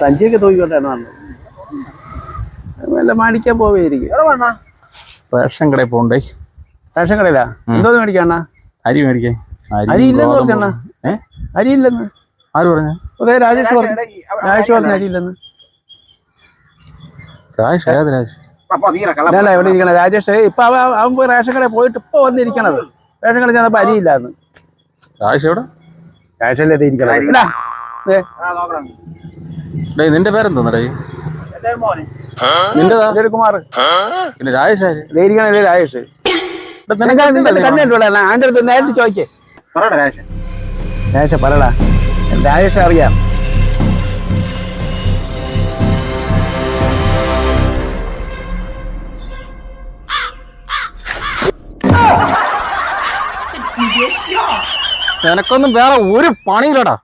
സഞ്ചിയൊക്കെ തൂക്കിക്കൊണ്ടാണ് വന്നത്. വല്ല മേടിക്കാൻ പോവുകയായിരിക്കും. റേഷൻ കടയിൽ പോകണ്ടേ? റേഷൻ കടയിലാ? എന്തോന്ന് മേടിക്കാണ്ണ? അരി മേടിക്കാൻ. അരി ഇല്ലെന്ന് പറഞ്ഞണ്ണ. അരി ഇല്ലെന്ന് ആര് പറഞ്ഞു? അതെ രാജേഷ് പറഞ്ഞു. അരി ഇല്ലെന്ന്. എവിടെ ഇരിക്കണ രാജേഷ്? ഇപ്പൊ അവൻ പോയി റേഷൻ കടയിൽ പോയിട്ട് ഇപ്പൊ വന്നിരിക്കണത്. റേഷൻ കടയിൽ ചെന്നപ്പോ അരിയില്ലാന്ന്. രാജേഷ് എവിടെ? രാജേഷല്ലേ ഇരിക്കണത്. നിന്റെ പേരെന്തോന്നടേ? നിന്റെ കുമാർ. പിന്നെ രാജേഷ് ഇരിക്കണല്ലേ രാജേഷ്? കണ്ടിട്ടുള്ള അതിന്റെ അടുത്ത് നേരിട്ട് ചോദിക്കേ. രാജേഷ് പറടാ. രാജേഷ് അറിയാം. നിനക്കൊന്നും വേറെ ഒരു പണിയില്ലടാ.